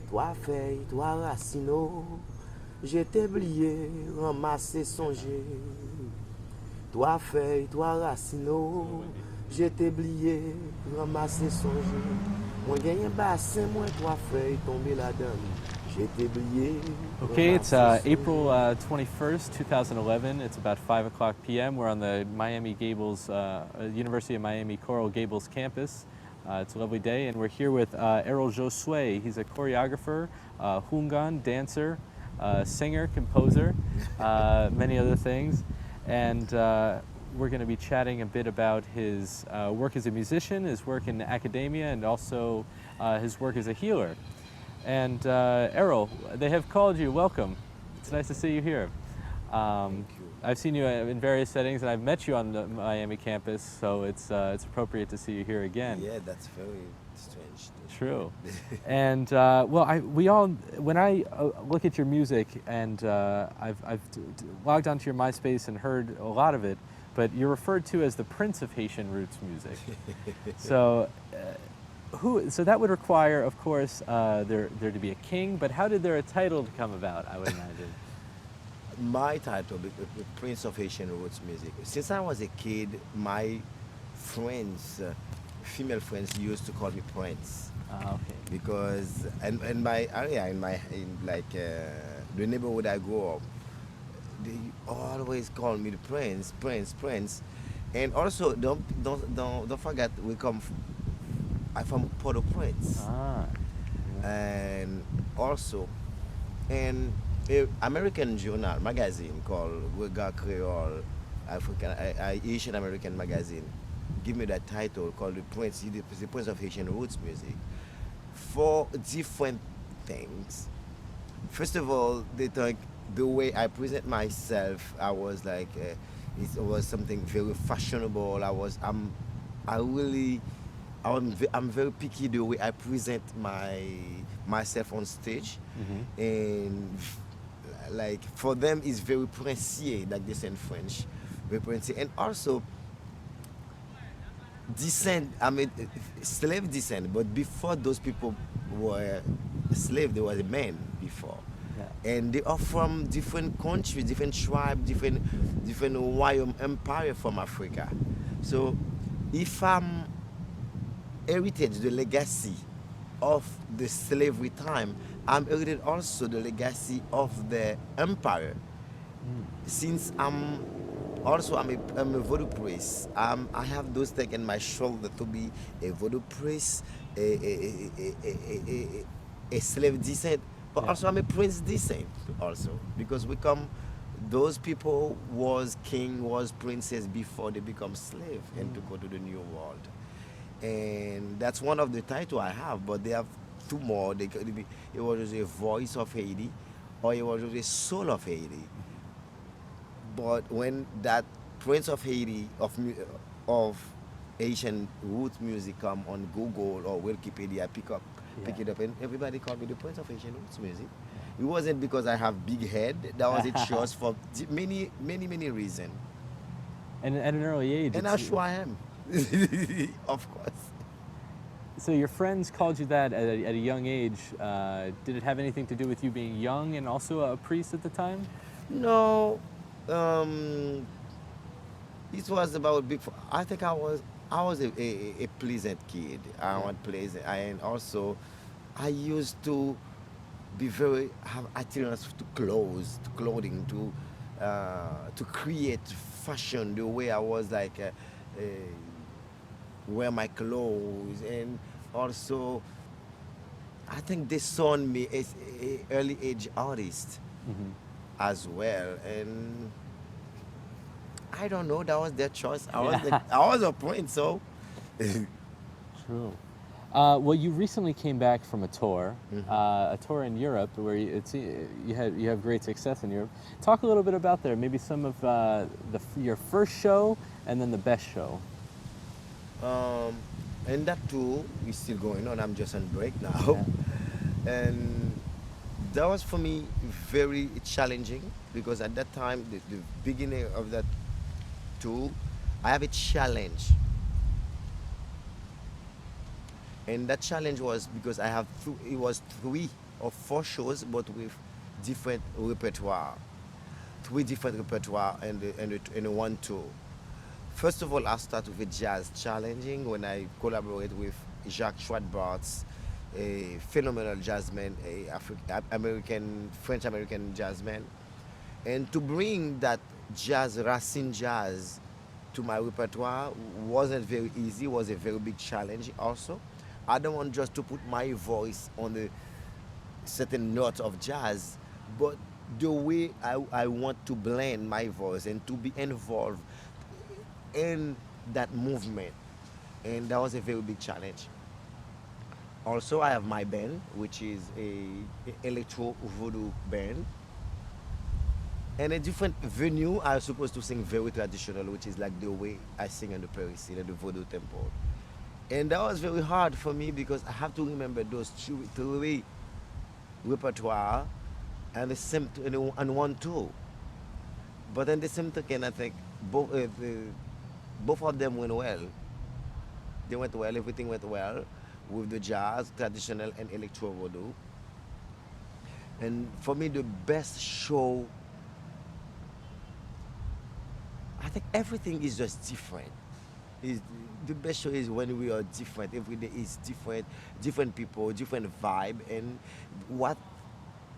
Toi feuille, toi racino, je t'ai oublié, ramassé, songé. Toi feuille, toi racino, je t'ai oublié, ramassé, songé. Moi gagné bassin, moi toi feuille, tombé la dame. Je t'ai oublié, Okay, it's ramassé, April songé. 21st, 2011. It's about 5 o'clock p.m. We're on the Miami Gables, University of Miami Coral Gables campus. It's a lovely day, and we're here with Erol Josue. He's a choreographer, hungan, dancer, singer, composer, many other things. And we're going to be chatting a bit about his work as a musician, his work in academia, and also his work as a healer. And Erol, they have called you. Welcome. It's nice to see you here. Thank you. I've seen you in various settings, and I've met you on the Miami campus, so it's appropriate to see you here again. Yeah, that's very strange. True. And we all, when I look at your music, and I've logged onto your MySpace and heard a lot of it, but you're referred to as the Prince of Haitian roots music. So. So that would require, of course, there to be a king, but how did there a title to come about, I would imagine? My title, the Prince of Haitian Roots Music. Since I was a kid, my friends, female friends, used to call me Prince Okay. because, in my area, the neighborhood I grew up, they always call me the Prince, Prince, Prince, and also don't forget I'm from Port-au-Prince, Ah, and also in a American journal magazine called Regard Creole African Asian American magazine give me that title called the Prince of Haitian Roots Music for different things. First of all, they think the way I present myself, I was like it was something very fashionable. I really I'm very picky the way I present myself on stage, hmm and like for them it's very princier, like they say in French, very princier, and also descent. I mean, slave descent, but before those people were slave, there was a man before, yeah. and they are from different countries, different tribe, different royal empire from Africa. So if I'm heritage, the legacy of the slavery time, I'm heritage also the legacy of the empire. Since I'm a voodoo priest, I have those things in my shoulder to be a voodoo priest, a slave descent, but Yeah. also I'm a prince descent also because we come. Those people was king, was princess before they become slave and to go to the new world, and that's one of the title I have. But they have two more. They could be it was a voice of Haiti, or it was a soul of Haiti. But when that Prince of Haiti of Asian roots music come on Google or Wikipedia, pick Yeah. it up, and everybody call me the Prince of Asian roots music. It wasn't because I have big head. That was it. Just for many reasons, And at an early age, and I'm sure I am. Of course. so your friends called you that at a young age. Did it have anything to do with you being young and also a priest at the time? No, um, it was about before. I think I was a pleasant kid. I Yeah. was pleasant, and also I used to be very have adherence to clothes, to clothing, to create fashion the way I was like wear my clothes, and also I think they saw in me as a early age artist hmm as well, and I don't know. That was their choice. Yeah. I was a point, so. True. Well, you recently came back from a tour in Europe, where you have great success in Europe. Talk a little bit about there, maybe some of your first show and then the best show. Um, and that too is still going on. I'm just on break now, Yeah. and that was for me very challenging because at that time, the beginning of that tour, I have a challenge, and that challenge was because I have it was three of 4 shows, but with different repertoire, three different repertoire and one tour. First of all, I start with a jazz challenging when I collaborate with Jacques Schwartz, a phenomenal jazzman, American French American jazzman, and to bring that jazz, Racine jazz, to my repertoire wasn't very easy. Was a very big challenge. Also, I don't want just to put my voice on a certain note of jazz, but the way I want to blend my voice and to be involved in that movement, and that was a very big challenge. Also, I have my band, which is a electro voodoo band, and a different venue. I'm supposed to sing very traditional, which is like the way I sing in the Paris, in the Voodoo Temple. And that was very hard for me because I have to remember those three repertoire and the same and one too. But in the same token, I think both of them went well. They went well. Everything went well with the jazz, traditional, and electro voodoo. And for me, the best show, I think everything is just different. Is the best show is when we are different. Every day is different, different people, different vibe, and what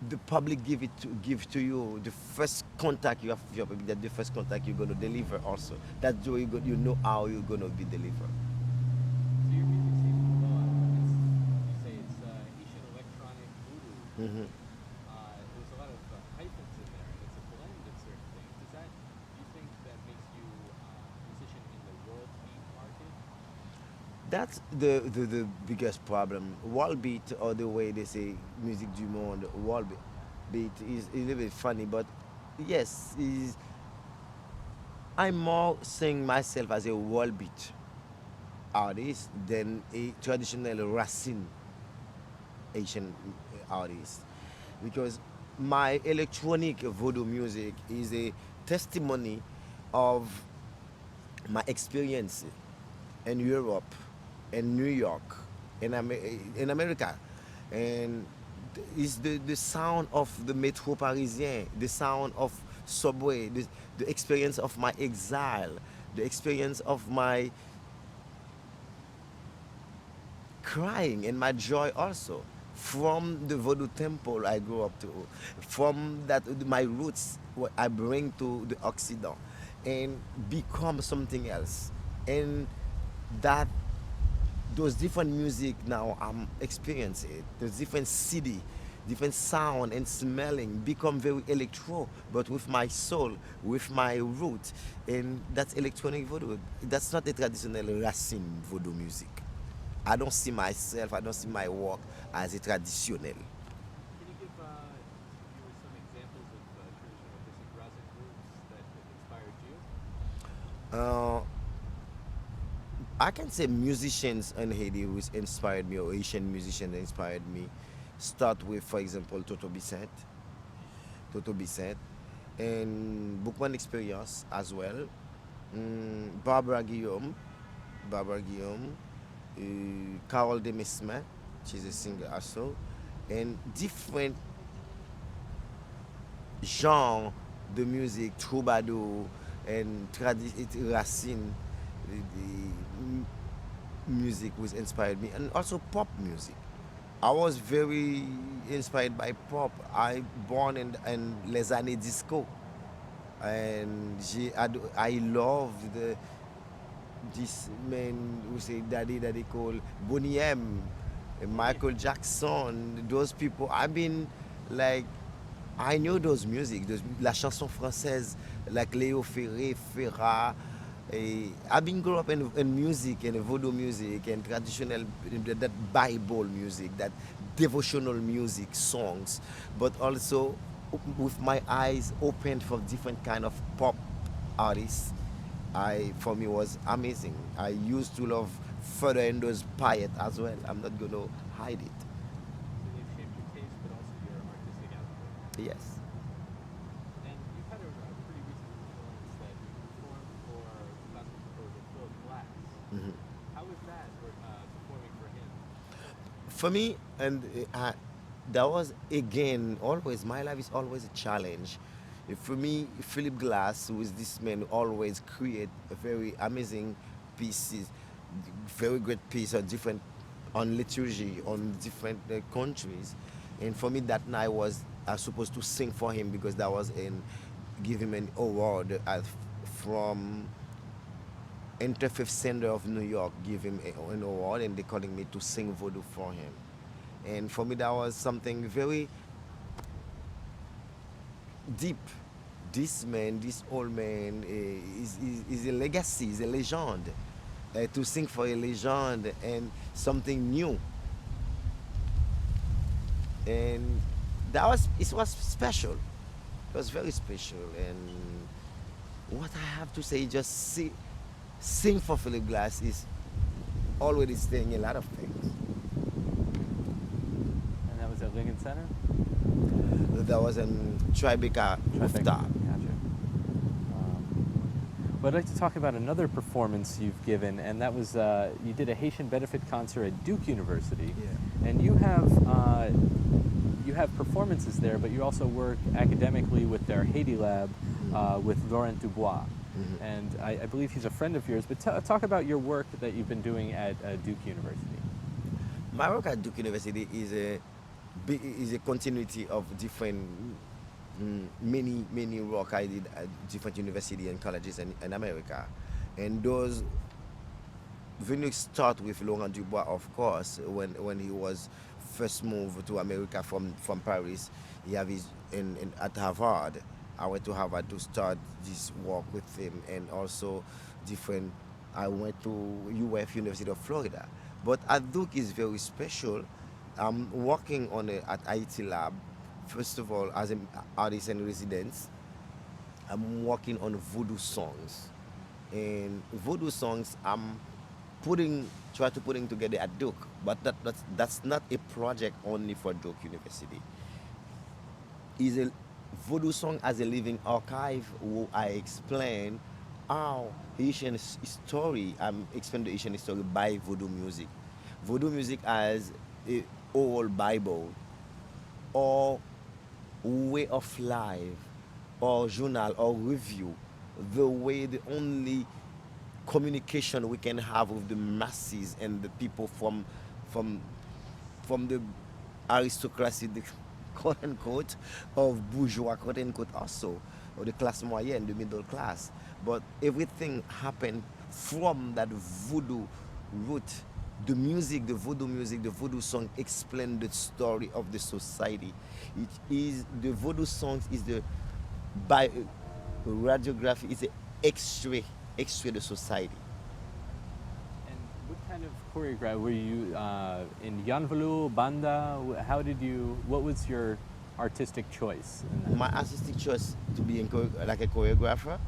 the public give to you. The first contact you have with your public, that the first contact you're gonna deliver. Also, that's the way you know how you're gonna be delivered. So your music seems to flow out. You say it's Haitian electronic voodoo. Hmm. There's a lot of hyphens in there, and it's a blend of certain things. Do you think that makes you musician in the world beat market? That's the biggest problem. Wall beat, or the way they say music du monde, beat is a little bit funny, but yes, is I'm more seeing myself as a wall beat artist than a traditional Racine Asian artist, because my electronic voodoo music is a testimony of my experience in Europe, in New York, in America, and is the sound of the métro parisien, the sound of subway, the experience of my exile, the experience of my crying and my joy also, from the voodoo temple I grew up to, from that my roots what I bring to the Occident, and become something else, and that those different music now I'm experiencing it. Those different city, different sound and smelling become very electro, but with my soul, with my root, and that's electronic voodoo. That's not a traditional Racine voodoo music. I don't see myself, I don't see my work as a traditional. Can you give viewers some examples of traditional artistic resin groups that have inspired you? Uh, I can say musicians in Haiti who inspired me, or Asian musicians that inspired me. Start with, for example, Toto Bissett, and Bookman Experience as well. Barbara Guillaume, Barbara Guillaume, Carol Demisme, she's a singer also, and different genre de music, troubadour and Racine, the music was inspired me, and also pop music. I was very inspired by pop. I born in les années disco, and I love this man who say daddy that they call Boney M, Michael Jackson, those people. I've been like, I know those music, la chanson française, like Léo Ferré, Ferrat. I've been grown up in music, and voodoo music, and traditional, that Bible music, that devotional music, songs, but also with my eyes open for different kind of pop artists. I For me was amazing. I used to love further in those poet as well. I'm not gonna hide it. So they've shaped your taste, but also your artistic output. Yes. And you've had a pretty recent performance that you performed for classical composer Phil Glass. Mhm. How was that performing for him? For me, and that was again always my life is always a challenge. For me, Philip Glass, who is this man, who always create a very amazing pieces, very great piece on different on liturgy on different countries, and for me that night was I was supposed to sing for him because that was in give him an award from Interfaith Center of New York give him an award, and they calling me to sing voodoo for him. And for me, that was something very deep. This man, this old man, is a legacy, is a legend. To sing for a legend and something new, and that was it was special. It was very special, and what I have to say, just sing for Philip Glass is already saying a lot of things. And that was at Lincoln Center? That was in Tribeca Tribeca. rooftop. Gotcha. But I'd like to talk about another performance you've given, and that was you did a Haitian benefit concert at Duke University. Yeah. And you have performances there, but you also work academically with their Haiti lab with Laurent Dubois. And I believe he's a friend of yours. But talk about your work that you've been doing at Duke University. My work at Duke University is a continuity of different many work I did at different university and colleges in America, and those when you start with Laurent Dubois, of course, when he was first moved to America from Paris, he have his in at Harvard. I went to Harvard to start this work with him, and also different. I went to UF University of Florida, but at Duke is very special. I'm working on at IT lab. First of all, as an artist in residence, I'm working on voodoo songs, and voodoo songs I'm try to putting together at Duke, but that's not a project only for Duke University. Is a voodoo song as a living archive where I explain how Haitian story. I'm explaining the Haitian story by voodoo music. Voodoo music as a oral Bible or way of life or journal or review, the way the only communication we can have with the masses and the people from from the aristocracy, the quote unquote, of bourgeois, quote unquote, also, or the class moyenne, the middle class. But everything happened from that voodoo root. The music, the voodoo music, the voodoo song explain the story of the society. It is the voodoo songs is the by radiography is the X-ray the society. And what kind of choreograph were you in Yanvalu, Banda? What was your artistic choice in that? My artistic choice to be like a choreographer,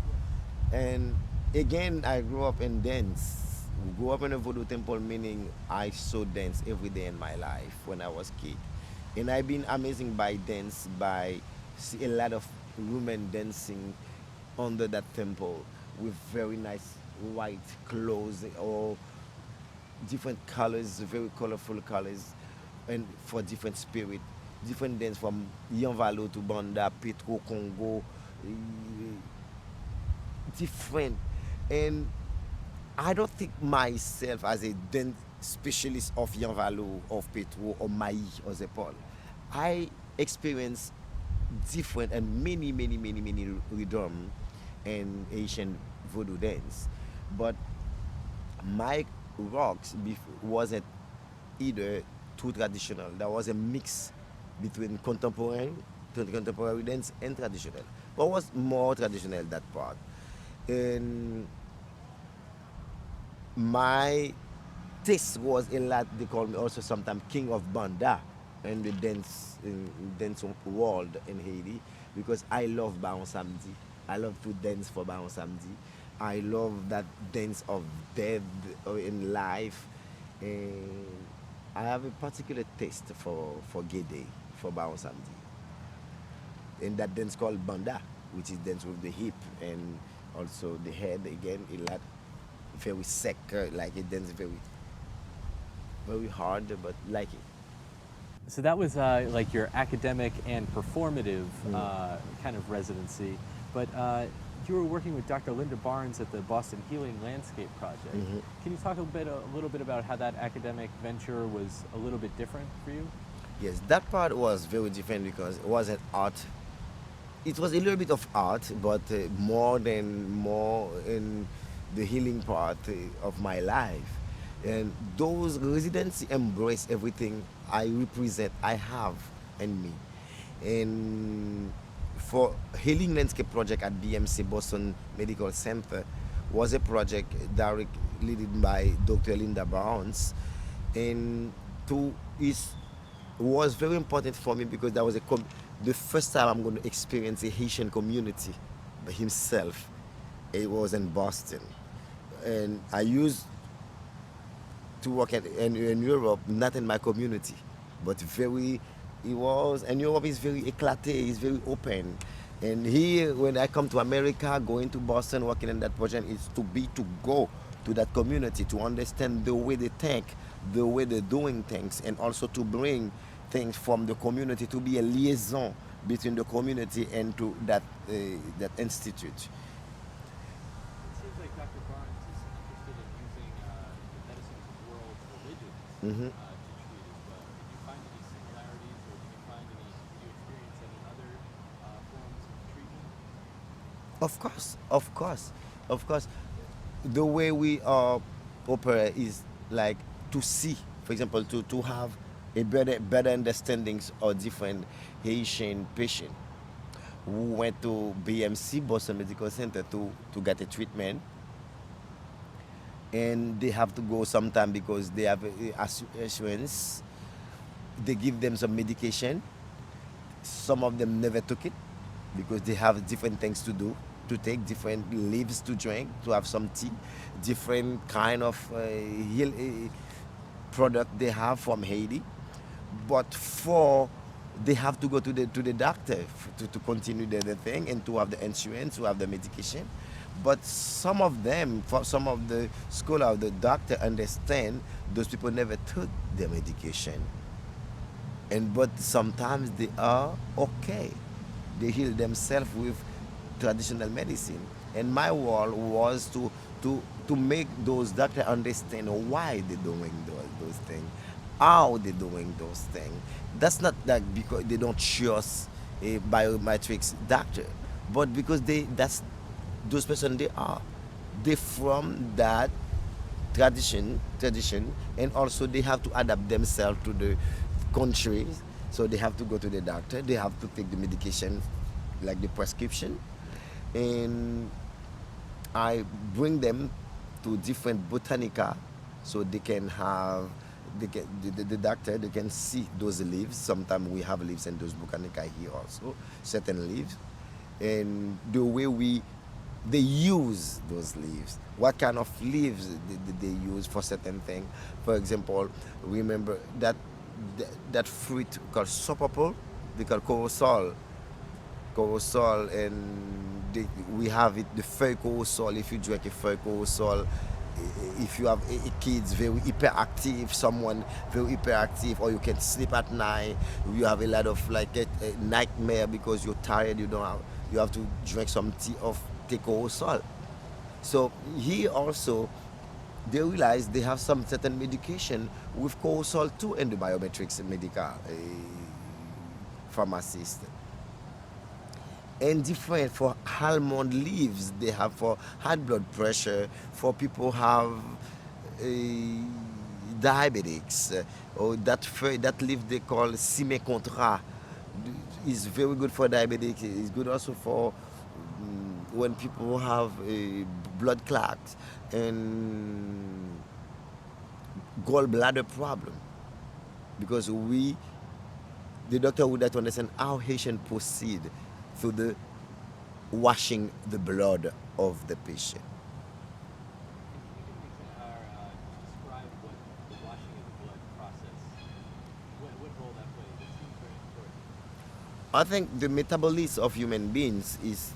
and again I grew up in dance. Grew up in a voodoo temple, meaning I saw dance every day in my life when I was kid, and I've been amazing by dance by see a lot of women dancing under that temple with very nice white clothes or different colors, very colorful colors, and for different spirit, different dance from Yanvalo to Banda, Petro, Congo, eh, different. And I don't think myself as a dance specialist of Yanvalo, of Petro, or Mai, or Zepol. I experience different and many rhythm and Asian voodoo dance. But my rocks wasn't either too traditional. There was a mix between contemporary dance and traditional. But was more traditional that part. And my taste was a lot. They call me also sometimes king of banda in the dance world in Haiti because I love Baon Samedi. I love to dance for Baon Samedi. I love that dance of death in life, and I have a particular taste for Gede, for Baon Samedi, and that dance called banda, which is dance with the hip and also the head again. A lot very sec, like it dance very hard, but like it. So that was like your academic and performative kind of residency. But you were working with Dr. Linda Barnes at the Boston Healing Landscape Project. Can you talk a little bit about how that academic venture was a little bit different for you? Yes, that part was very different because it wasn't art. It was a little bit of art, but more in the healing part of my life. And those residency embrace everything I represent, I have in me. And for Healing Landscape Project at BMC Boston Medical Center was a project directly led by Dr. Linda Barnes, and to is was very important for me because that was the first time I'm going to experience a Haitian community by himself. It was in Boston, and I used to work in Europe, not in my community, but very, it was, and Europe is very éclaté, it's very open. And here, when I come to America, going to Boston, working in that project, is to go to that community, to understand the way they think, the way they're doing things, and also to bring things from the community to be a liaison between the community and to that institute. It seems like Dr. Barnes is interested in using the medicines of world religions Hmm. to treat as well. Did you find any similarities, or did you experience any other forms of treatment? Of course, of course, of course. The way we operate is like to see, for example, to have a better understandings of different Haitian patient who went to BMC Boston Medical Center to get a treatment, and they have to go sometime because they have assurance. They give them some medication. Some of them never took it because they have different things to do, to take different leaves to drink, to have some tea, different kind of product they have from Haiti. But for they have to go to the doctor to continue the thing and to have the insurance, to have the medication. But some of them, for some of the scholar, the doctor understand those people never took the medication, and but sometimes they are okay, they heal themselves with traditional medicine. And my role was to make those doctors understand why they're doing those things, how they're doing those things. That's not that because they don't trust a biometrics doctor, but because that's those person they from that tradition, and also they have to adapt themselves to the countries. So they have to go to the doctor, they have to take the medication, like the prescription. And I bring them to different botanica, so they can have the doctor, they can see those leaves. Sometimes we have leaves in those botanica here also, certain leaves, and the way they use those leaves, what kind of leaves they use for certain thing. For example, remember that fruit called sopapole, they call corosol, and we have it, the feuille corosol. If you drink a feuille corosol, if you have kids very hyperactive, someone very hyperactive, or you can sleep at night, you have a lot of like a nightmare because you're tired, you don't have, you have to drink some tea of take corosol. So here also they realize they have some certain medication with cortisol too in the biometrics medical pharmacist, and different for almond leaves they have for high blood pressure, for people have diabetics, or that leaf they call cime contra is very good for diabetics. It's good also for when people have a blood clots and gallbladder problem, because the doctor would like to understand how Haitian proceed through the washing the blood of the patient. And can you give me describe what the washing of the blood process, what role that plays? It seems very important. I think the metabolism of human beings is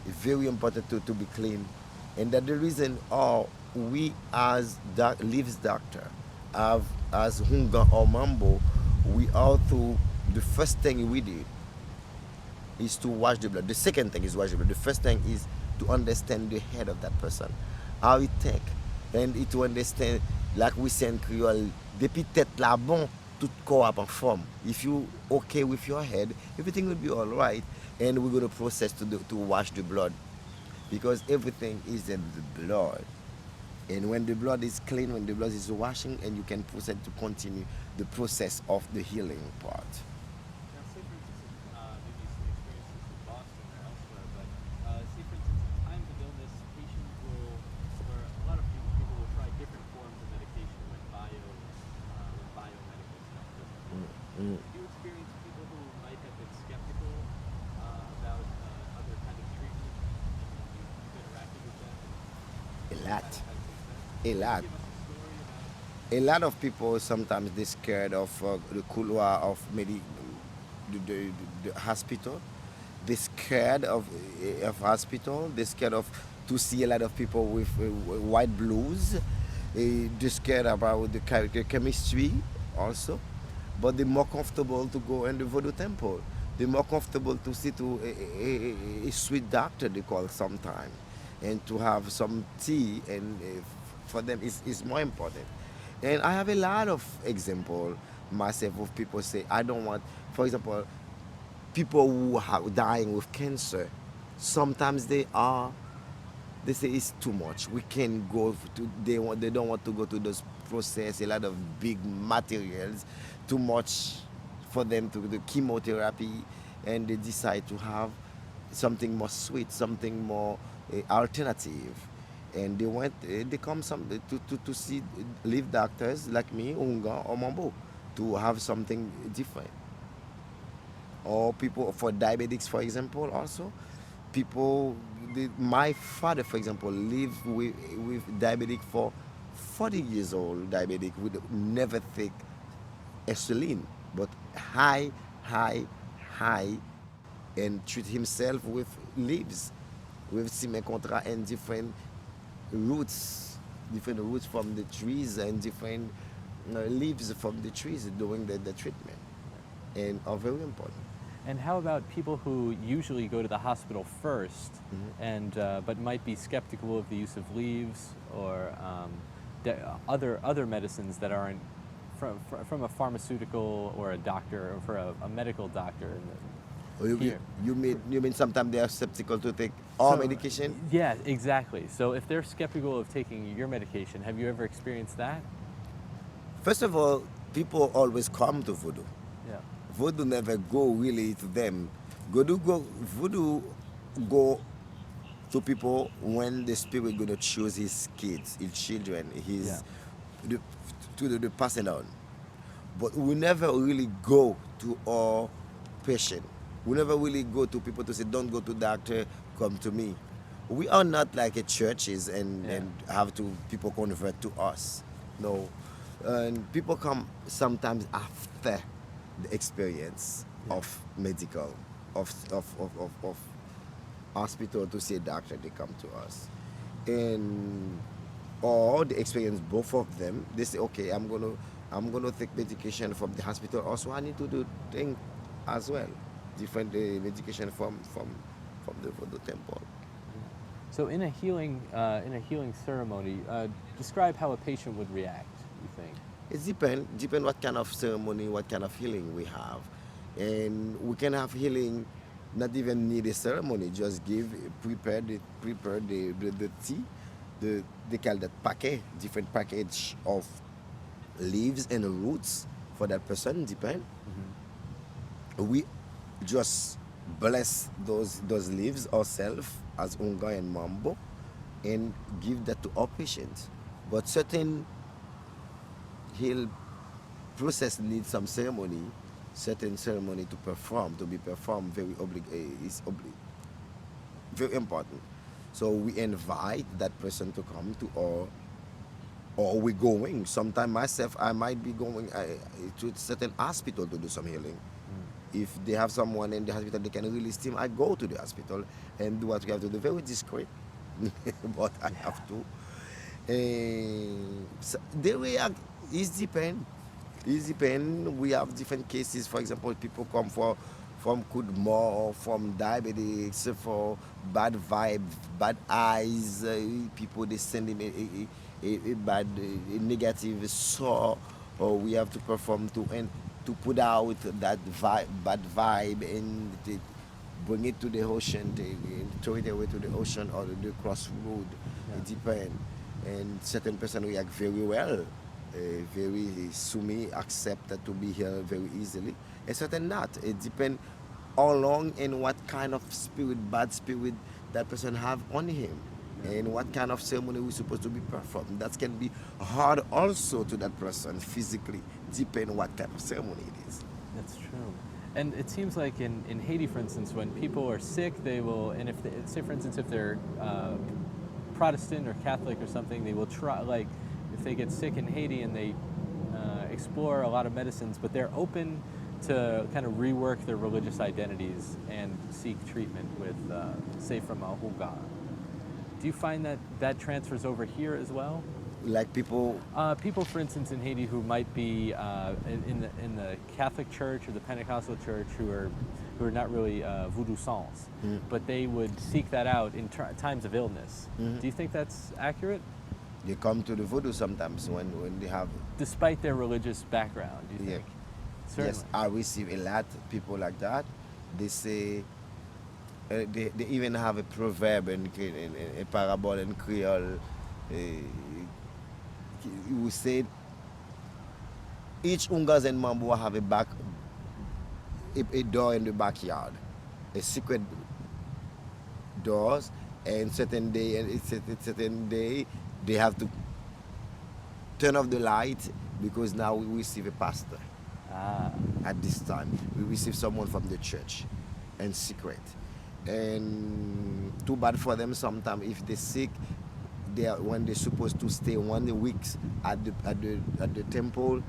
very important to be clean, and that the reason we as leaves doctor have as Hunga or Mambo, we all through the first thing we did is to wash the blood. The second thing is wash the blood. The first thing is to understand the head of that person, how he think, and it to understand, like we say in Creole, depuis tête la bon, tout corps a en forme. If you okay with your head, everything will be all right, and we're going to process to wash the blood, because everything is in the blood. And when the blood is clean, when the blood is washing, and you can proceed to continue the process of the healing part. Now, say for instance, maybe some experiences in Boston or elsewhere, but say for instance, in times of illness, patients will, or a lot of people will try different forms of medication when biomedical stuff doesn't work. Mm. Do you experience people who might have been skeptical about other kind of treatment, and you've interacted with them, A and lot, had success? a Can you lot. give us a story about? A lot of people sometimes they scared of the couloir of the hospital. They scared of hospital. They scared of to see a lot of people with white blues. They scared about the chemistry also. But they're more comfortable to go in the Voodoo temple. They're more comfortable to see to a sweet doctor they call sometimes, and to have some tea, and for them is more important. And I have a lot of example myself of people say I don't want, for example, people who are dying with cancer. Sometimes they say it's too much. We can go to they don't want to go to those process, a lot of big materials, too much for them to the chemotherapy, and they decide to have something more sweet, something more alternative, and they went they come some to see live doctors like me, Unga or Mambo, to have something different. Or people for diabetics, for example, also people my father, for example, lived with diabetic for 40 years old, diabetic, would never take insulin, but high high, and treat himself with leaves, with simecontra and different roots from the trees, and different leaves from the trees during the treatment, and are very important. And how about people who usually go to the hospital first, and but might be skeptical of the use of leaves or other medicines that aren't from a pharmaceutical or a doctor or for a medical doctor? Or Here. you mean sometimes they are skeptical to take all So, medication? yeah, exactly. So if they're skeptical of taking your medication, have you ever experienced that? First of all, people always come to voodoo. Yeah. Voodoo never go really to them. Voodoo go to people when the spirit gonna choose his kids, his children, Yeah. the, the passing on. But we never really go to our patient. We never really go to people to say, don't go to doctor, come to me. We are not like a churches, Yeah. and have to people convert to us. No. And people come sometimes after the experience Yeah. of medical, of hospital to see a doctor, they come to us. And or they experience both of them, they say, okay, I'm gonna take medication from the hospital. Also, I need to do thing as well. Different medication from the temple. So in a healing ceremony, describe how a patient would react. You think? It depend what kind of ceremony, what kind of healing we have, and we can have healing, not even need a ceremony. Just prepare the tea, they call that packet, different package of leaves and roots for that person. Depend. We just bless those leaves ourselves as Unga and Mambo, and give that to our patients. But certain heal process needs some ceremony, certain ceremony to be performed, very important. So we invite that person to come to our, or we going. Sometimes myself, I might be going to a certain hospital to do some healing. If they have someone in the hospital, they can release him. I go to the hospital and do what we have to do. Very discreet, but I have to. So they react. It depends. It depends. We have different cases. For example, people come from could more from diabetics, for bad vibes, bad eyes. People they send in a bad, a negative sore, or we have to perform to put out that bad vibe and bring it to the ocean, throw it away to the ocean or the crossroad. Yeah. It depends. And certain person react very well, very sumi accept that to be here very easily. And certain not. It depends how long and what kind of spirit, bad spirit that person have on him. And what kind of ceremony we supposed to be performed. That can be hard also to that person physically, depend what kind of ceremony it is. That's true. And it seems like in Haiti, for instance, when people are sick, they will, and if they, say for instance, if they're Protestant or Catholic or something, they will try, like, if they get sick in Haiti and they explore a lot of medicines, but they're open to kind of rework their religious identities and seek treatment with, say, from a Huga. Do you find that that transfers over here as well? Like people, People, for instance, in Haiti who might be in the Catholic Church or the Pentecostal Church who are not really voodoo sans, but they would seek that out in times of illness. Do you think that's accurate? they come to the voodoo sometimes when they have. Despite their religious background, do you Yeah. think? Certainly. Yes, I receive a lot of people like that. They say, they even have a proverb in a parable in Creole. You say each Ungas and Mambo have a door in the backyard, a secret doors, and certain day they have to turn off the light because now we receive a pastor. Ah, At this time we receive someone from the church in secret, and too bad for them sometimes if they sick, they are, when they're supposed to stay 1 week at the temple,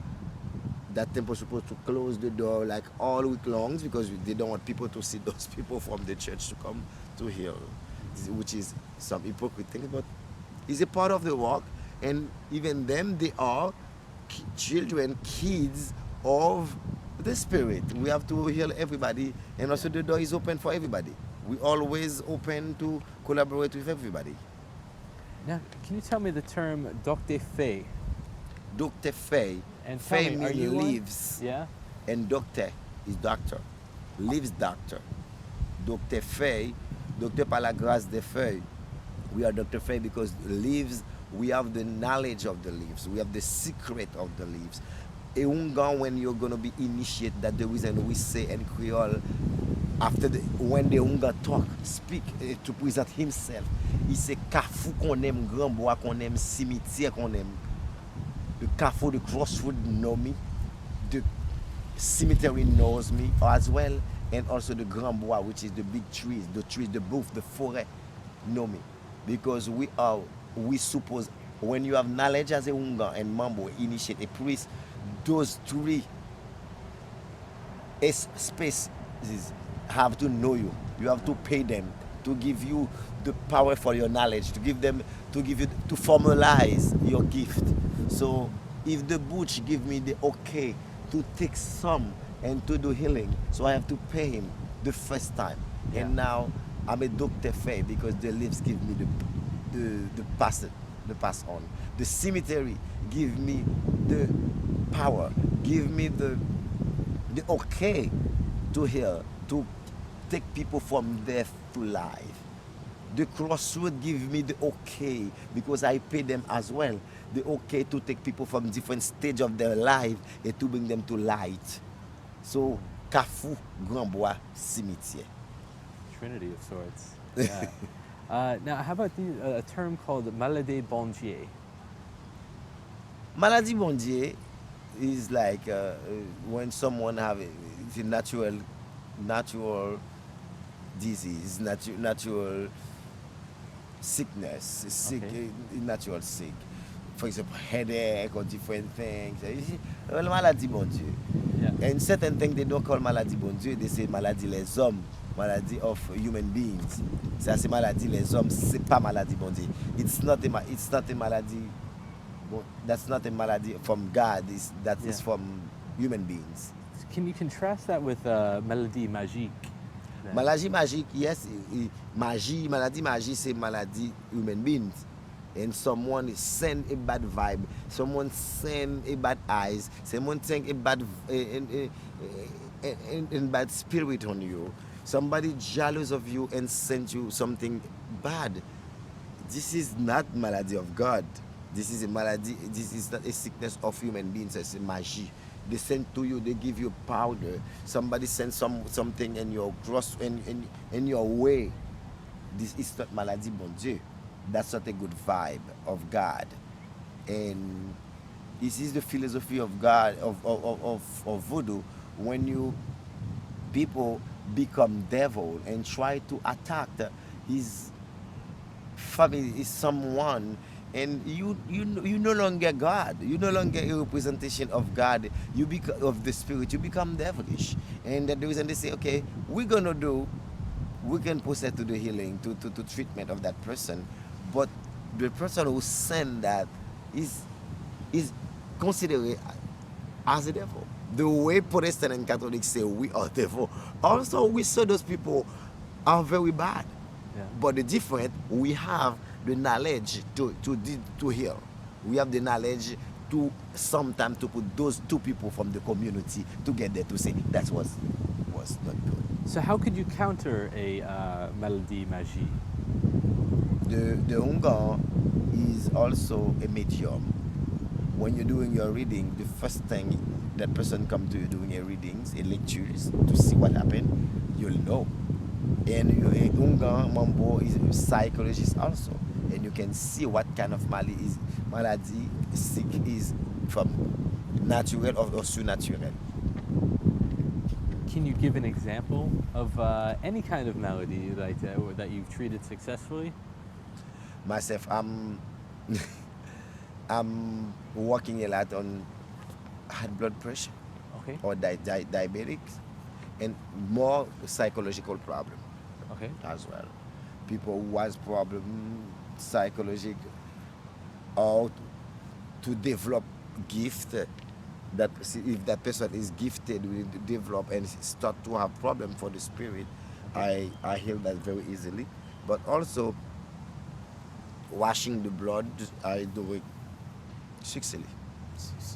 that temple supposed to close the door like all week long because they don't want people to see those people from the church to come to heal, which is some hypocrite thing, but it's a part of the work. And even them, they are children, kids of the spirit. We have to heal everybody, and also the door is open for everybody. We always open to collaborate with everybody. now can you tell me the term docte fe? Doctor Fay. And tell Fay me, are you means one? lives, Yeah. and doctor is doctor. Lives doctor. Doctor Fay, doctor par la grâce des feuilles. We are Dr. Fay because leaves, we have the knowledge of the leaves. We have the secret of the leaves. A Ungan, when you're going to be initiated, that the reason we say in Creole, when the Unga talk, speak to present himself, il say Kafou qu'on aime, Grand Bois qu'on aime, cimetière qu'on aime. The Kafou, the crossroad know me. The cemetery knows me as well. And also the Grand Bois, which is the big trees, the buff, the forêt, know me. Because we suppose, when you have knowledge as a Unga and Mambo, initiate a priest, those three spaces have to know you. You have to pay them to give you the power for your knowledge, to give you, to formalize your gift. So if the butch give me the okay to take some and to do healing, so I have to pay him the first time. Yeah. And now I'm a doctor Fay because the leaves give me the pass on. The cemetery give me the power, give me the okay to heal, to take people from death to life. The crossroad give me the okay because I pay them as well. The okay to take people from different stage of their life and to bring them to light. So Kafou, Grand Bois, cimetière. Trinity of sorts. Yeah. Now, how about a term called maladie bon Dieu? Maladie bon Dieu is like when someone have it's a natural disease, natural sickness, sick, Okay. natural sick. For example, headache or different things. Well, maladie bon Dieu. Yeah. And certain things they don't call maladie bon Dieu, they say maladie les hommes, maladie of human beings. Ça c'est maladie les hommes, c'est pas maladie bon Dieu. It's not a maladie That's not a malady from God. That Yeah. is from human beings. Can you contrast that with maladie magique? Then? Maladie magique, yes, maladie, c'est maladie human beings. And someone send a bad vibe, someone send a bad eyes, someone send a bad bad spirit on you. Somebody jealous of you and send you something bad. This is not malady of God. This is a malady. This is not a sickness of human beings. It's a magie. They send to you. They give you powder. Somebody sends something in your cross in your way. This is not malady, bon Dieu. That's not a good vibe of God. And this is the philosophy of God of voodoo. When you people become devil and try to attack his family is someone, and you no longer God. You no longer a representation of God. You become of the spirit. You become devilish, and the reason they say, okay, we can proceed to the healing, to treatment of that person, but the person who sent that is considered as a devil. The way Protestant and Catholics say we are devil, also we saw those people are very bad. Yeah. But the different, we have the knowledge to heal. We have the knowledge to sometimes to put those two people from the community together to say that was not good. So how could you counter a maladie magique? The Ungar is also a medium. When you're doing your reading, the first thing that person come to you doing a readings, a lectures to see what happened, you'll know. And Ungar Mambo is a psychologist also, and you can see what kind of malady sick is from natural or supernatural. Can you give an example of any kind of malady like that, or that you've treated successfully? Myself, I'm working a lot on high blood pressure Okay. or diabetics, and more psychological problem Okay. as well. People who has problem psychological or to develop gift that if that person is gifted will develop and start to have problem for the spirit. I heal that very easily, but also washing the blood I do it successfully.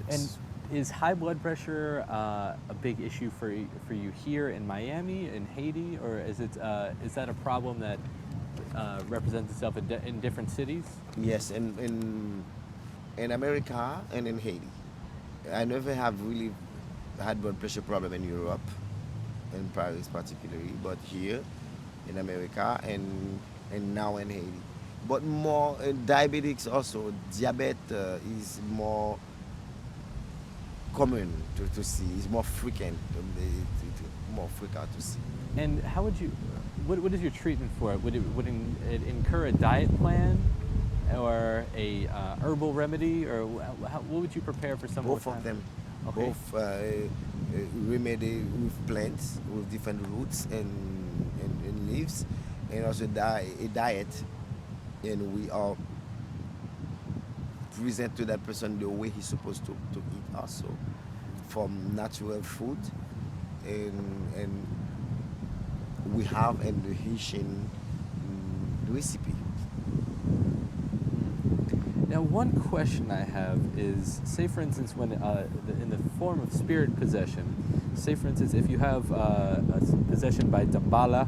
And is high blood pressure a big issue for you here in Miami, in Haiti, or is that a problem that represents itself in different cities? Yes, in America and in Haiti. I never have really had blood pressure problem in Europe, in Paris particularly, but here in America and now in Haiti. But more diabetics also. Diabetes is more common to see. It's more frequent. More frequent to see. And how would you? What is your treatment for it? Would it incur a diet plan, or a herbal remedy, or what would you prepare for someone? Both with of them. Okay. Both remedy with plants, with different roots and leaves, and also a diet. And we are present to that person the way he's supposed to eat also, from natural food, and we have in the Haitian recipe. Now, one question I have is, say for instance, when in the form of spirit possession, say for instance, if you have a possession by Dambala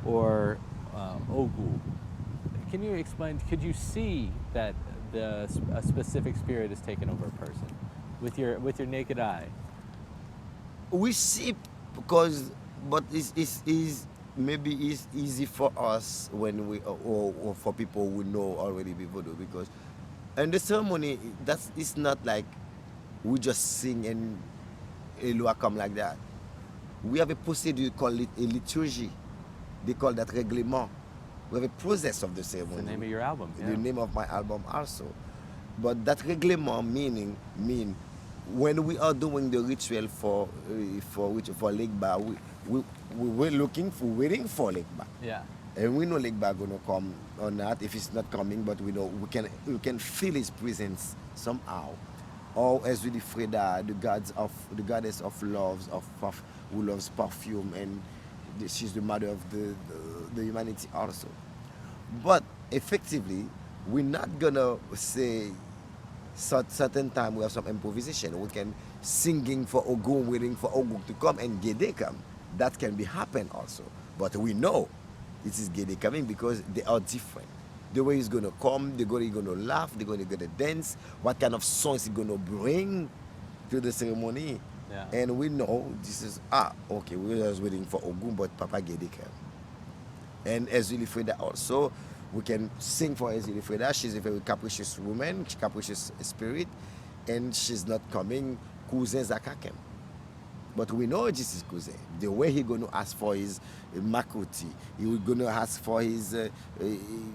or Ogu, can you explain? Could you see that a specific spirit has taken over a person with your naked eye? We see because, but it's maybe it's easy for us when we or for people who know already before though, because and the ceremony it's not like we just sing and Eloi come like that. We have a procedure called it a liturgy. They call that règlement. We have a process of the It's ceremony. the name of your album. Yeah. The name of my album also. But that règlement mean when we are doing the ritual for Legba, we're waiting for Legba. Yeah. And we know Legba gonna come or not. If it's not coming, but we know we can feel his presence somehow. Or as with the Freda, the goddess of loves who loves perfume, and she's the mother of the humanity also. But effectively, we're not gonna say certain time we have some improvisation. We can singing for Ogun, waiting for Ogun to come and Gede come. That can be happen also. But we know it is Gede coming because they are different. The way he's gonna come, the way he's gonna laugh, the way he's gonna dance, what kind of songs he's gonna bring to the ceremony. Yeah. And we know this is okay, we were just waiting for Ogun, but Papa Gede came. And Ezuli Freda also, we can sing for Ezuli Freda. She's a very capricious woman, capricious spirit, and she's not coming. Cousin Zakakem. But we know this is cousin. The way he gonna ask for his makuti, he gonna ask for his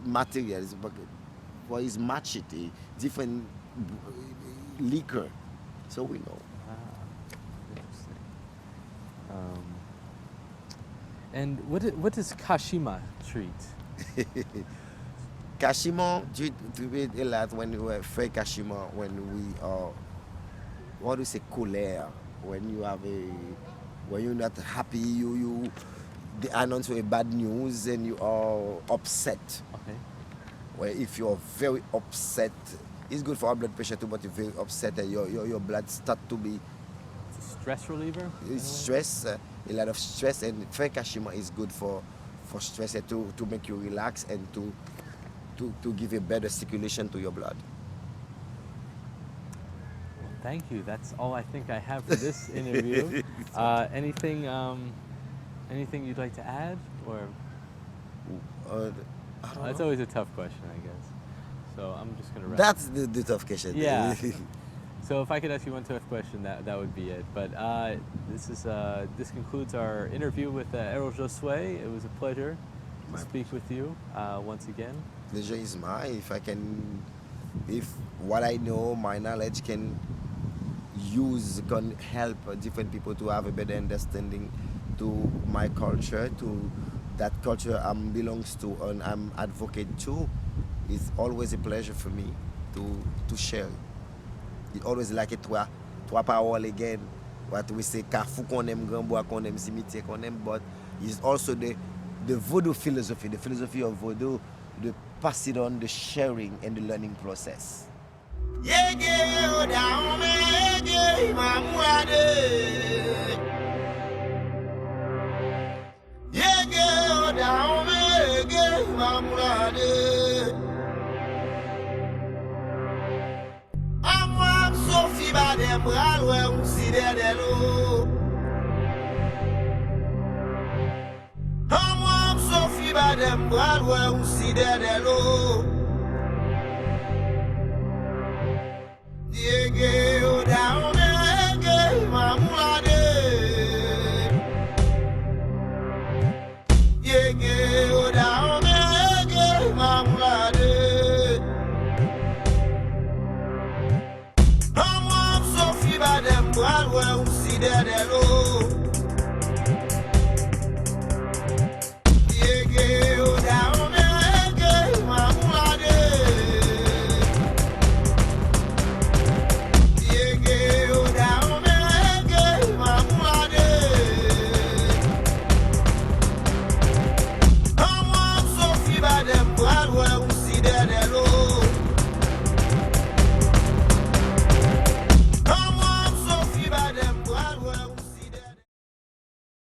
materials, for his machete, different liquor. So we know. Interesting. And what does Kashima treat? Kashima treat a lot when we were fake Kashima, when we are, what do you say, colère, when you have when you're not happy, they announce a bad news and you are upset. Okay. Well, if you're very upset, it's good for our blood pressure too, but if you're very upset and your blood start to be It's a stress reliever? it's stress, a lot of stress, and Kashima is good for stress and to make you relax and to give a better circulation to your blood. Well, thank you. That's all I think I have for this interview. Anything you'd like to add? Or I don't That's know. always a tough question, I guess. So I'm just gonna wrap. That's the tough question. Yeah. So if I could ask you one tough question, that would be it. But this concludes our interview with Erol Josue. It was a pleasure to speak with you once again. Pleasure is mine. If what I know, my knowledge can help different people to have a better understanding to my culture, to that culture belongs to and I'm advocate to, it's always a pleasure for me to share. It always like it trois paroles again. What we say, Carrefour qu'on aime, Grand Bois qu'on aime, Cimetière qu'on aime, but it's also the Vodou philosophy, the philosophy of Vodou, the pass it on, the sharing and the learning process. See that